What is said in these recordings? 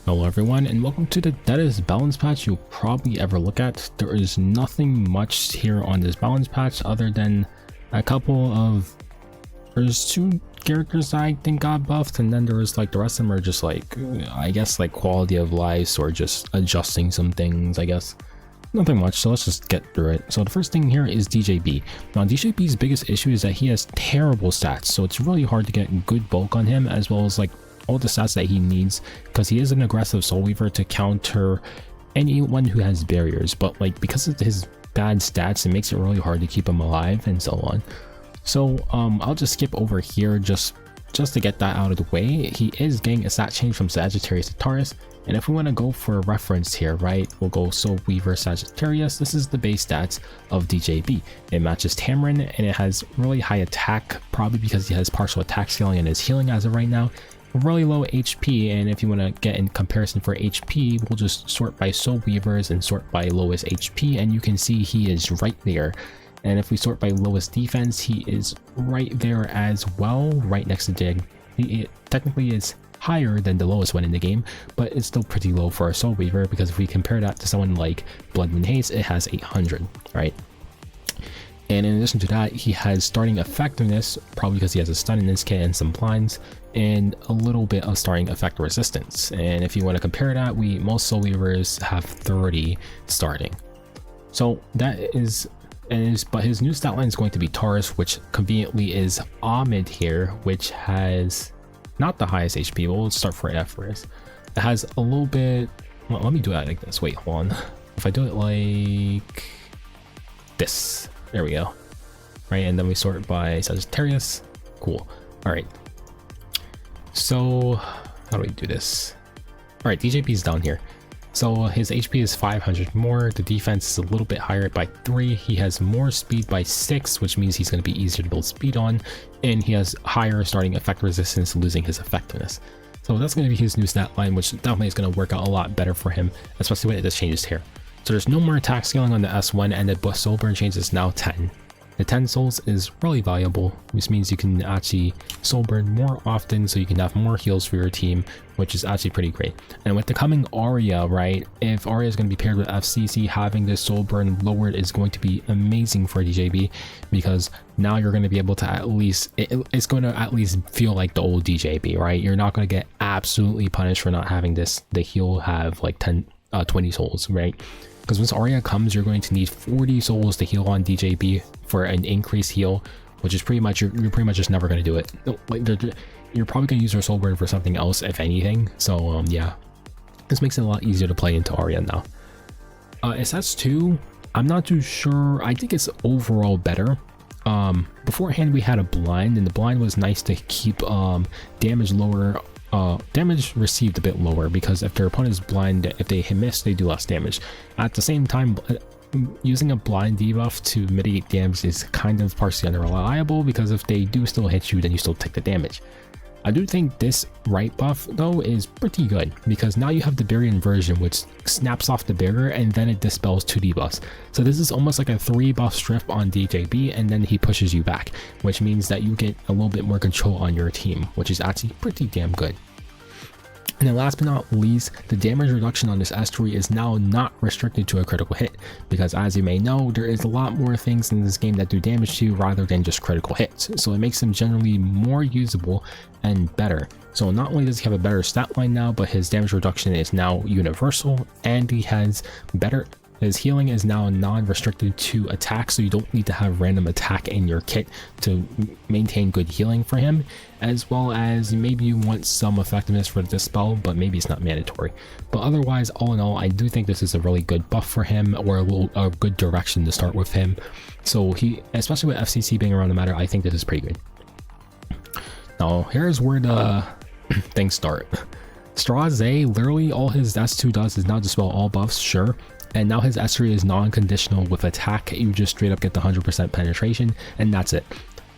Hello everyone, and welcome to the deadest balance patch you'll probably ever look at. There is nothing much here on this balance patch other than a couple of... There's two characters that I think got buffed, and then there's like the rest of them are just like, I guess like quality of life or just adjusting some things, I guess. Nothing much, so let's just get through it. So the first thing here is DJB. Now DJB's biggest issue is that he has terrible stats, so it's really hard to get good bulk on him, as well as like all the stats that he needs, because he is an aggressive soul weaver to counter anyone who has barriers, but like because of his bad stats it makes it really hard to keep him alive and so on. So I'll just skip over here just to get that out of the way. He is getting a stat change from Sagittarius to Taurus, and if we want to go for a reference here, right, we'll go Soul Weaver Sagittarius. This is the base stats of DJB. It matches Tamarin, and it has really high attack, probably because he has partial attack scaling and is healing as of right now. Really low HP, and if you want to get in comparison for HP, we'll just sort by Soul Weavers and sort by lowest HP, and you can see he is right there. And if we sort by lowest defense, he is right there as well, right next to Dig. It technically is higher than the lowest one in the game, but it's still pretty low for a Soul Weaver, because if we compare that to someone like Blood Moon Haze, it has 800, right? And in addition to that, he has starting effectiveness, probably because he has a stun in his kit and some blinds, and a little bit of starting effect resistance. And if you want to compare that, most Soul Weavers have 30 starting. So that is, but his new stat line is going to be Taurus, which conveniently is Ahmed here, which has not the highest HP, but we'll start for F first. It has a little bit, well, let me do it like this, wait, hold on. If I do it like this, there we go, right? And then we sort by Sagittarius. Cool. All right, so how do we do this? All right, DJB is down here, so his HP is 500 more, the defense is a little bit higher by 3, he has more speed by 6, which means he's going to be easier to build speed on, and he has higher starting effect resistance, losing his effectiveness. So that's going to be his new stat line, which definitely is going to work out a lot better for him, especially when this changes here. So there's no more attack scaling on the S1, and the soul burn change is now 10. The 10 souls is really valuable, which means you can actually soul burn more often, so you can have more heals for your team, which is actually pretty great. And with the coming Arya, right, if Arya is going to be paired with FCC, having this soul burn lowered is going to be amazing for DJB, because now you're going to be able to at least, it's going to at least feel like the old DJB, right? You're not going to get absolutely punished for not having the heal have like 20 souls, right? Because once Arya comes, you're going to need 40 souls to heal on DJB for an increased heal, which is pretty much, you're pretty much just never going to do it. Like you're probably going to use your soul burn for something else, if anything. So yeah, this makes it a lot easier to play into Arya now. SS2, I'm not too sure. I think it's overall better. Beforehand we had a blind, and the blind was nice to keep damage lower. Damage received a bit lower, because if their opponent is blind, if they miss, they do less damage. At the same time, using a blind debuff to mitigate damage is kind of partially unreliable, because if they do still hit you, then you still take the damage. I do think this right buff though is pretty good, because now you have the barrier inversion, which snaps off the barrier and then it dispels 2 debuffs. So this is almost like a 3 buff strip on DJB, and then he pushes you back, which means that you get a little bit more control on your team, which is actually pretty damn good. And then last but not least, the damage reduction on this S3 is now not restricted to a critical hit, because as you may know, there is a lot more things in this game that do damage to you rather than just critical hits. So it makes him generally more usable and better. So not only does he have a better stat line now, but his damage reduction is now universal, and he has better... His healing is now non-restricted to attack, so you don't need to have random attack in your kit to maintain good healing for him, as well as maybe you want some effectiveness for this spell, but maybe it's not mandatory. But otherwise, all in all, I do think this is a really good buff for him, or a good direction to start with him. So he, especially with FCC being around the matter, I think this is pretty good. Now here's where the things start. Straze, literally all his S2 does is now dispel all buffs, sure. And now his S3 is non-conditional with attack. You just straight up get the 100% penetration, and that's it.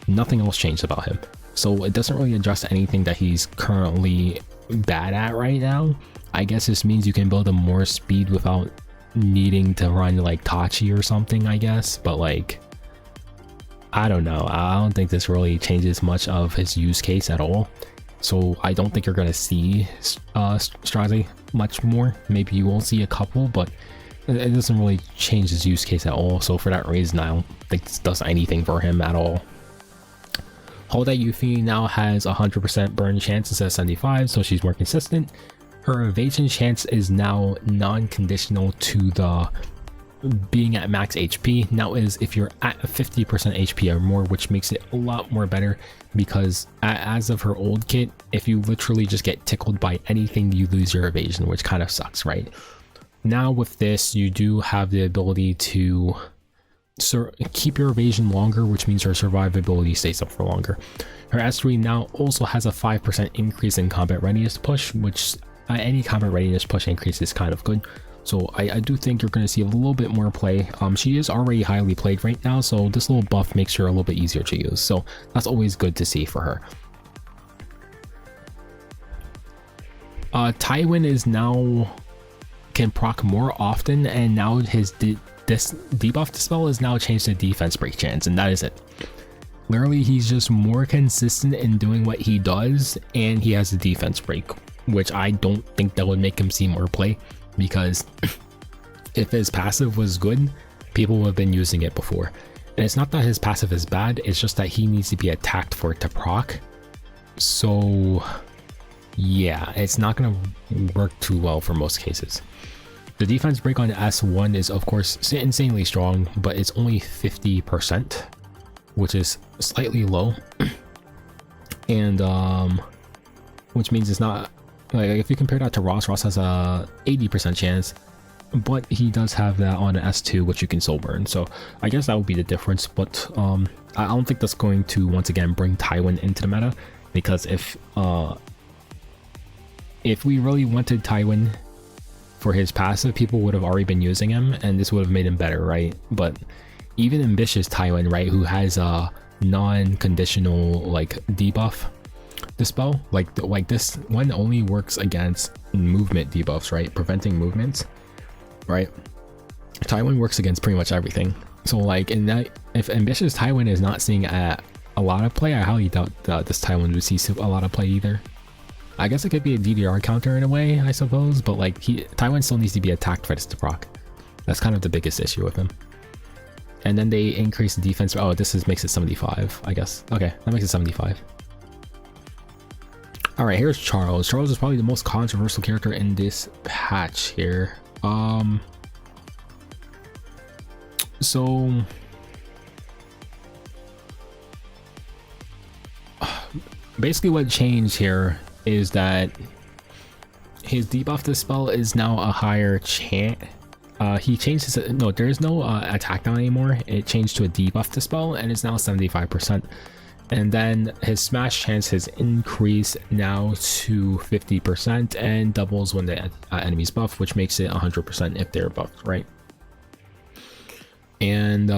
Nothing else changed about him. So it doesn't really adjust anything that he's currently bad at right now. I guess this means you can build him more speed without needing to run like Tachi or something, I guess. But like, I don't know. I don't think this really changes much of his use case at all. so I don't think you're gonna see Straze much more. Maybe you will see a couple, but it doesn't really change his use case at all. So for that reason, I don't think this does anything for him at all. Hold that Yuffie now has 100% burn chance instead of 75, so she's more consistent. Her evasion chance is now non-conditional to the being at max HP. Now is if you're at 50% HP or more, which makes it a lot more better, because as of her old kit, if you literally just get tickled by anything, you lose your evasion, which kind of sucks, right? Now with this, you do have the ability to keep your evasion longer, which means her survivability stays up for longer. Her S3 now also has a 5% increase in combat readiness push, which any combat readiness push increase is kind of good. So I do think you're going to see a little bit more play. She is already highly played right now, so this little buff makes her a little bit easier to use. So that's always good to see for her. Tywin is now can proc more often, and now his this debuff dispel is now changed to defense break chance, and that is it. Literally, he's just more consistent in doing what he does, and he has a defense break, which I don't think that would make him see more play, because if his passive was good, people would have been using it before. And it's not that his passive is bad, it's just that he needs to be attacked for it to proc. So yeah, it's not gonna work too well for most cases. The defense break on S1 is of course insanely strong, but it's only 50%, which is slightly low. And which means it's not like, if you compare that to Ross has a 80% chance, but he does have that on an S2, which you can soul burn. So I guess that would be the difference. But I don't think that's going to once again bring Tywin into the meta, because if we really wanted Tywin for his passive, people would have already been using him, and this would have made him better, right? But even ambitious Tywin, right, who has a non-conditional like debuff dispel, like this one only works against movement debuffs, right, preventing movements, right? Tywin works against pretty much everything. So like in that, if ambitious Tywin is not seeing a lot of play, I highly doubt that this Tywin would see a lot of play either. I guess it could be a DDR counter in a way, I suppose, but like Tywin still needs to be attacked for this to proc. That's kind of the biggest issue with him. And then they increase the defense. Oh, makes it 75, I guess. Okay, that makes it 75. All right, here's Charles. Charles is probably the most controversial character in this patch here. So basically what changed here is that his debuff dispel is now a higher chance. He changed his, no, there is no attack down anymore. It changed to a debuff dispel, and it's now 75%. And then his smash chance has increased now to 50% and doubles when the enemy's buff, which makes it 100% if they're buffed, right? And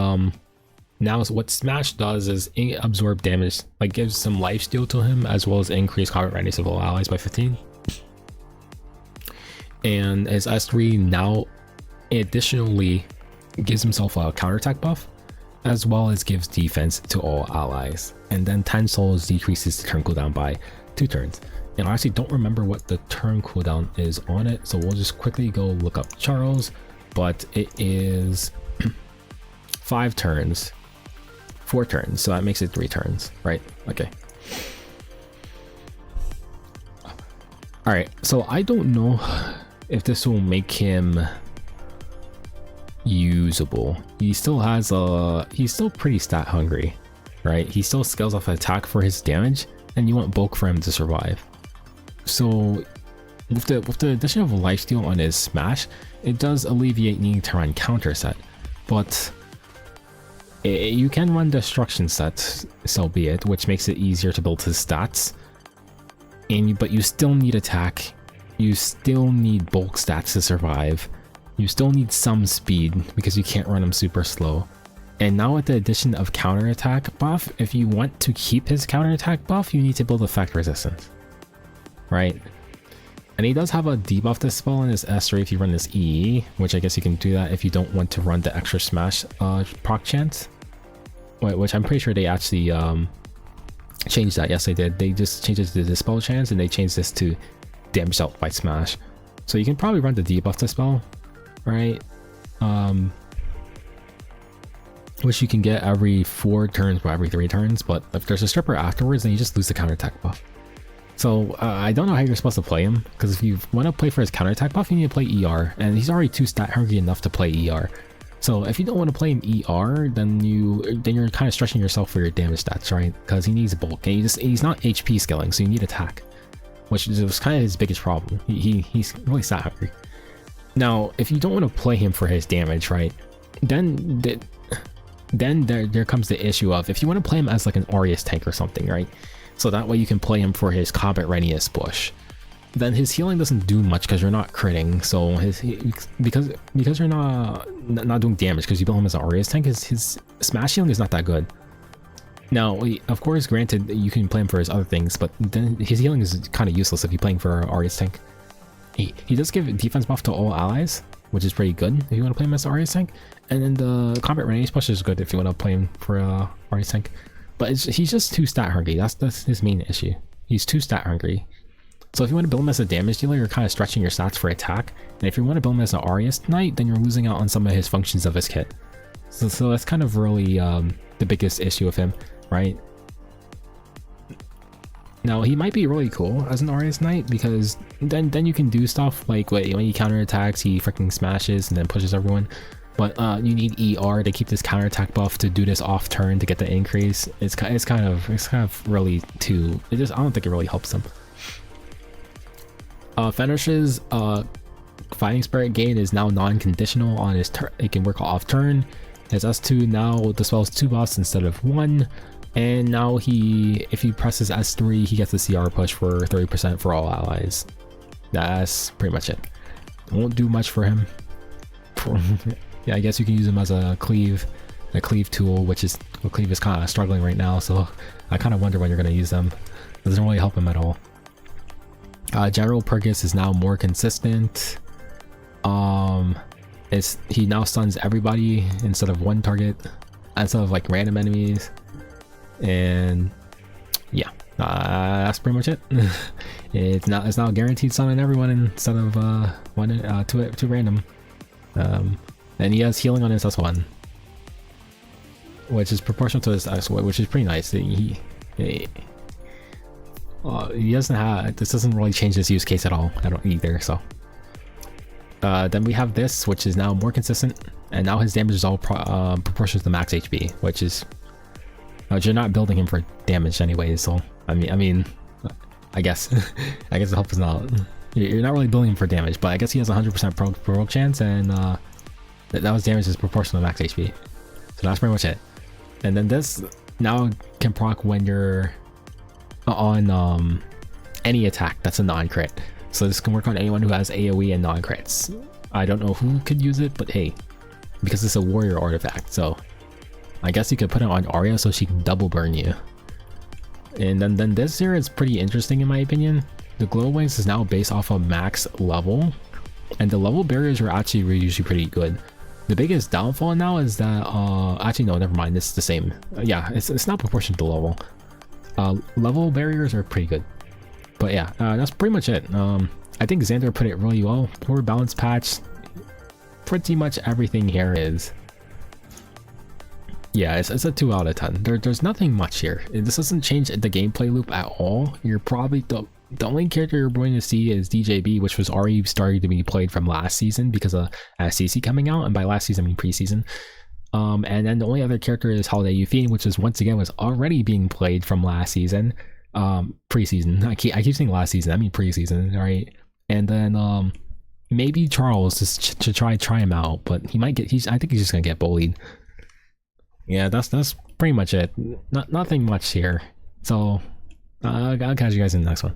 now what smash does is absorb damage, like gives some lifesteal to him, as well as increase combat readiness of all allies by 15. And his S3 now additionally gives himself a counterattack buff, as well as gives defense to all allies. And then 10 souls decreases the turn cooldown by 2 turns. And I actually don't remember what the turn cooldown is on it, so we'll just quickly go look up Charles. But it is 5 turns, 4 turns, so that makes it 3 turns, right? Okay. All right, so I don't know if this will make him usable. He still has he's still pretty stat hungry, right? He still scales off attack for his damage, and you want bulk for him to survive. So with the addition of lifesteal on his smash, it does alleviate needing to run counter set, but you can run destruction sets, so be it, which makes it easier to build his stats. But you still need attack, you still need bulk stats to survive, you still need some speed because you can't run him super slow. And now with the addition of counterattack buff, if you want to keep his counterattack buff, you need to build effect resistance, right? And he does have a debuff dispel in his S3 if you run this E, which I guess you can do that if you don't want to run the extra smash proc chance. Which I'm pretty sure they actually changed that. Yes, they did. They just changed it to dispel chance, and they changed this to damage out by smash. So you can probably run the debuff dispel, right? Which you can get every 4 turns or every 3 turns, but if there's a stripper afterwards, then you just lose the counterattack buff. So I don't know how you're supposed to play him, because if you want to play for his counterattack buff, you need to play ER, and he's already too stat hungry enough to play ER. So if you don't want to play him ER, then you're kind of stretching yourself for your damage stats, right? Because he needs bulk, and he's not HP scaling, so you need attack, which was kind of his biggest problem. He's really stat hungry. Now, if you don't want to play him for his damage, right, then there comes the issue of if you want to play him as like an Aureus tank or something, right? So that way you can play him for his combat readiness push. Then his healing doesn't do much because you're not critting. So because you're not doing damage because you build him as an Aureus tank, his smash healing is not that good. Now, of course, granted, you can play him for his other things, but then his healing is kind of useless if you're playing for Aureus tank. He does give defense buff to all allies, which is pretty good if you want to play him as Aureus tank. And then the combat readiness push is good if you want to play him for Aureus tank. But he's just too stat hungry. That's his main issue. He's too stat hungry. So if you want to build him as a damage dealer, you're kind of stretching your stats for attack. And if you want to build him as an Aureus Knight, then you're losing out on some of his functions of his kit. So that's kind of really the biggest issue of him, right? Now he might be really cool as an Aureus Knight because then you can do stuff like when he counterattacks, he freaking smashes and then pushes everyone. But you need ER to keep this counterattack buff to do this off turn to get the increase. It's kind of really too. I don't think it really helps him. Fenrish's fighting spirit gain is now non-conditional on his turn. It can work off turn. His S2 now dispels 2 buffs instead of 1. And now if he presses S3, he gets the CR push for 30% for all allies. That's pretty much it. Won't do much for him. Yeah, I guess you can use him as a cleave tool, cleave is kind of struggling right now, so I kind of wonder when you're going to use them. It doesn't really help him at all. General Purgus is now more consistent. He now stuns everybody instead of one target, instead of like random enemies. And yeah, that's pretty much it. It's now guaranteed stunning everyone instead of two random. And he has healing on his S1, which is proportional to his S1, which is pretty nice. He doesn't have, this doesn't really change his use case at all. I don't either. So then we have this, which is now more consistent, and now his damage is all proportional to the max HP, which you're not building him for damage anyway. So I mean, I guess it helps out. You're not really building him for damage, but I guess he has 100% provoke chance, and that was damage is proportional to max HP. So that's pretty much it. And then this now can proc when you're on any attack that's a non-crit. So this can work on anyone who has AoE and non-crits. I don't know who could use it, but hey, because it's a warrior artifact, so I guess you could put it on Arya so she can double burn you. And then this here is pretty interesting in my opinion. The glow wings is now based off of max level, and the level barriers are actually usually pretty good. The biggest downfall now is that actually no, never mind, it's the same. Yeah, it's not proportional to level. Level barriers are pretty good. But yeah, that's pretty much it. I think Xander put it really well. Poor balance patch. Pretty much everything here is. Yeah, it's a 2 out of 10. There's nothing much here. This doesn't change the gameplay loop at all. You're probably the only character you're going to see is DJB, which was already starting to be played from last season because of CC coming out, and by last season I mean preseason. And then the only other character is Holiday Euphine, which is once again was already being played from last season. Preseason. I keep saying last season, I mean preseason, right? And then maybe Charles just to try him out, but he might get. I think he's just gonna get bullied. Yeah, that's pretty much it. Nothing much here. So I'll catch you guys in the next one.